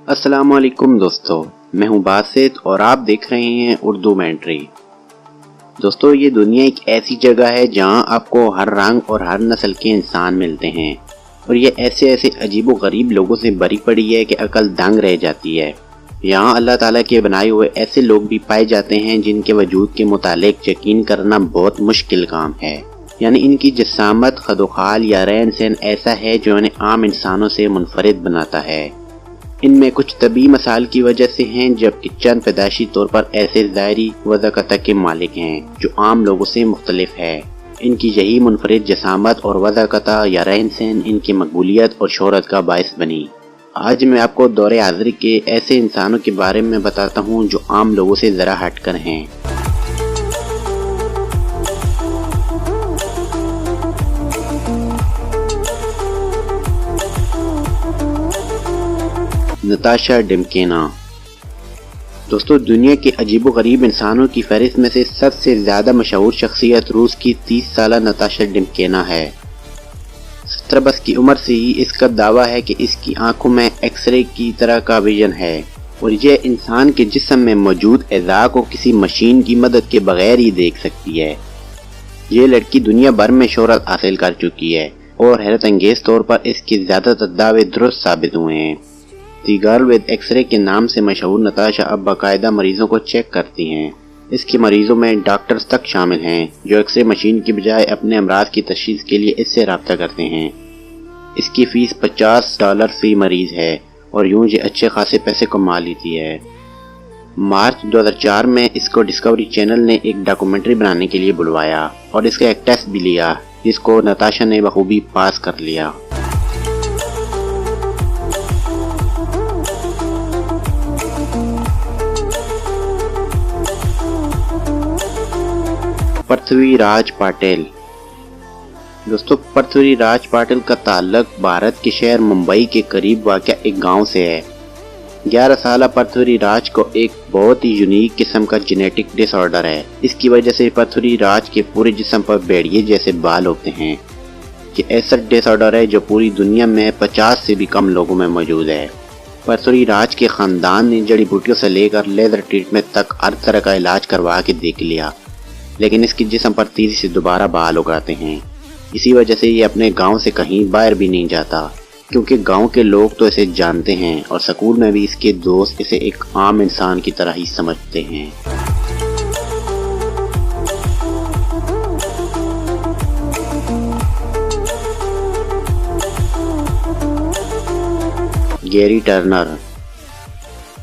السلام علیکم دوستو، میں ہوں باسط اور آپ دیکھ رہے ہیں اردو مینٹری۔ دوستو، یہ دنیا ایک ایسی جگہ ہے جہاں آپ کو ہر رنگ اور ہر نسل کے انسان ملتے ہیں، اور یہ ایسے عجیب و غریب لوگوں سے بھری پڑی ہے کہ عقل دنگ رہ جاتی ہے۔ یہاں اللہ تعالیٰ کے بنائے ہوئے ایسے لوگ بھی پائے جاتے ہیں جن کے وجود کے متعلق یقین کرنا بہت مشکل کام ہے، یعنی ان کی جسامت، خد و خال یا رہن سہن ایسا ہے جو انہیں عام انسانوں سے منفرد بناتا ہے۔ ان میں کچھ طبعی مسائل کی وجہ سے ہیں، جبکہ چند پیدائشی طور پر ایسے ظاہری وضاقتہ کے مالک ہیں جو عام لوگوں سے مختلف ہے۔ ان کی یہی منفرد جسامت اور وضاقتہ یا رہن سہن ان کی مقبولیت اور شہرت کا باعث بنی۔ آج میں آپ کو دور حاضر کے ایسے انسانوں کے بارے میں بتاتا ہوں جو عام لوگوں سے ذرا ہٹ کر ہیں۔ نتاشا ڈمکینا۔ دوستو، دنیا کے عجیب و غریب انسانوں کی فہرست میں سے سب سے زیادہ مشہور شخصیت روس کی 30 سالہ نتاشا ڈمکینا ہے۔ 17 برس کی عمر سے ہی اس کا دعویٰ ہے کہ اس کی آنکھوں میں ایکس رے کی طرح کا ویژن ہے، اور یہ انسان کے جسم میں موجود اعضاء کو کسی مشین کی مدد کے بغیر ہی دیکھ سکتی ہے۔ یہ لڑکی دنیا بھر میں شہرت حاصل کر چکی ہے، اور حیرت انگیز طور پر اس کے زیادہ تر دعوے درست ثابت ہوئے ہیں۔ دی گرل ود ایکس رے کے نام سے مشہور نتاشا اب باقاعدہ مریضوں کو چیک کرتی ہیں۔ اس کے مریضوں میں ڈاکٹرز تک شامل ہیں جو ایکس رے مشین کی بجائے اپنے امراض کی تشخیص کے لیے اس سے رابطہ کرتے ہیں۔ اس کی فیس $50 فی مریض ہے، اور یوں یہ اچھے خاصے پیسے کما لیتی ہے۔ مارچ 2004 میں اس کو ڈسکوری چینل نے ایک ڈاکومنٹری بنانے کے لیے بلوایا اور اس کا ایک ٹیسٹ بھی لیا، جس کو نتاشا نے بخوبی پاس کر لیا۔ پرتھوی راج پاٹل۔ دوستو، پرتھوی راج پاٹل کا تعلق بھارت کے شہر ممبئی کے قریب واقع ایک گاؤں سے ہے۔ 11 سالہ پرتھوی راج کو ایک بہت ہی یونیک قسم کا جینیٹک ڈس آرڈر ہے۔ اس کی وجہ سے پرتھوی راج کے پورے جسم پر بھیڑیے جیسے بال ہوتے ہیں۔ یہ ایسا ڈس آرڈر ہے جو پوری دنیا میں 50 سے بھی کم لوگوں میں موجود ہے۔ پرتھوی راج کے خاندان نے جڑی بوٹیوں سے لے کر لیزر ٹریٹمنٹ تک ہر طرح کا علاج کروا کے دیکھ لیا، لیکن اس کے جسم پر تیزی سے دوبارہ بال اگاتے ہیں۔ اسی وجہ سے یہ اپنے گاؤں سے کہیں باہر بھی نہیں جاتا، کیونکہ گاؤں کے لوگ تو اسے جانتے ہیں، اور سکول میں بھی اس کے دوست اسے ایک عام انسان کی طرح ہی سمجھتے ہیں۔ گیری ٹرنر۔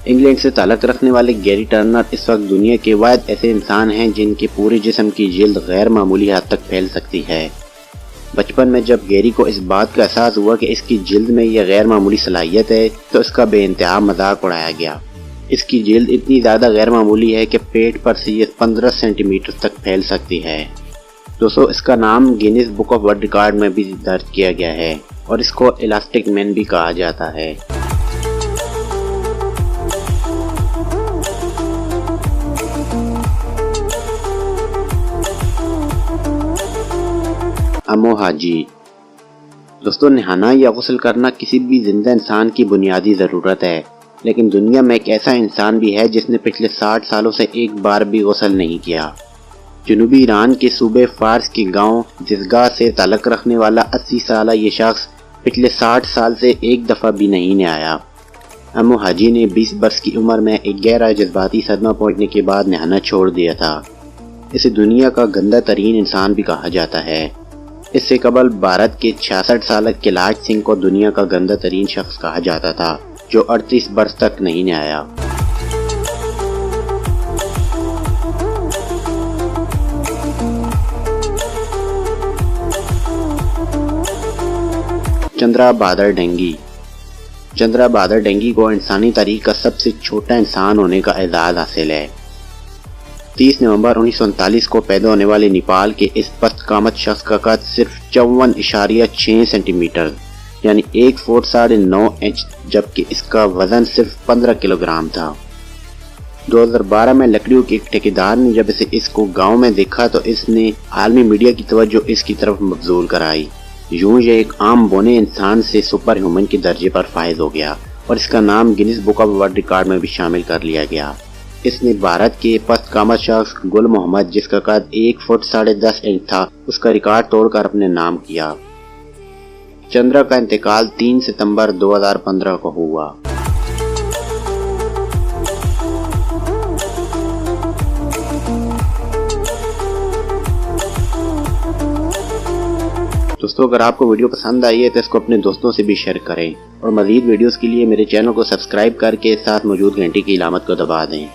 انگلینڈ سے تعلق رکھنے والے گیری ٹرنر اس وقت دنیا کے واحد ایسے انسان ہیں جن کے پورے جسم کی جلد غیر معمولی حد تک پھیل سکتی ہے۔ بچپن میں جب گیری کو اس بات کا احساس ہوا کہ اس کی جلد میں یہ غیر معمولی صلاحیت ہے، تو اس کا بے انتہا مذاق اڑایا گیا۔ اس کی جلد اتنی زیادہ غیر معمولی ہے کہ پیٹ پر سے یہ 15 سینٹی میٹر تک پھیل سکتی ہے۔ دوستو، اس کا نام Guinness book of world record میں بھی درج کیا گیا ہے، اور اس کو الاسٹک مین بھی کہا جاتا ہے۔ امو حاجی۔ دوستو، نہانا یا غسل کرنا کسی بھی زندہ انسان کی بنیادی ضرورت ہے، لیکن دنیا میں ایک ایسا انسان بھی ہے جس نے پچھلے 60 سالوں سے ایک بار بھی غسل نہیں کیا۔ جنوبی ایران کے صوبے فارس کے گاؤں جزگاہ سے تعلق رکھنے والا 80 سالہ یہ شخص پچھلے 60 سال سے ایک دفعہ بھی نہیں نہایا۔ امو حاجی نے 20 برس کی عمر میں ایک گہرا جذباتی صدمہ پہنچنے کے بعد نہانا چھوڑ دیا تھا۔ اسے دنیا کا گندا ترین انسان بھی کہا جاتا ہے۔ اس سے قبل بھارت کے 66 سالہ کیلاش سنگھ کو دنیا کا گندا ترین شخص کہا جاتا تھا، جو 38 برس تک نہیں نہایا۔ چندرا بہادر ڈنگی۔ چندرا بہادر ڈنگی کو انسانی تاریخ کا سب سے چھوٹا انسان ہونے کا اعزاز حاصل ہے۔ 30 نومبر 1939 کو پیدا ہونے والے نیپال کے اس پست قامت شخص کا قد صرف 54.6 سینٹی میٹر یعنی 1 فٹ 9.5 انچ، جبکہ اس کا وزن صرف 15 کلو گرام تھا۔ 2012 میں لکڑیوں کے ایک ٹھیکیدار نے جب اس کو گاؤں میں دیکھا تو اس نے عالمی میڈیا کی توجہ اس کی طرف مبذول کرائی۔ یوں یہ ایک عام بونے انسان سے سپر ہیومن کے درجے پر فائز ہو گیا، اور اس کا نام grains book of world record میں بھی شامل کر لیا گیا۔ اس نے بھارت کے پست قامت شخص گل محمد، جس کا قد 1 فٹ 10.5 انچ تھا، اس کا ریکارڈ توڑ کر اپنے نام کیا۔ چندرا کا انتقال 3 ستمبر 2015 کو ہوا۔ دوستو اگر آپ کو ویڈیو پسند آئی ہے تو اس کو اپنے دوستوں سے بھی شیئر کریں، اور مزید ویڈیوز کے لیے میرے چینل کو سبسکرائب کر کے ساتھ موجود گھنٹی کی علامت کو دبا دیں۔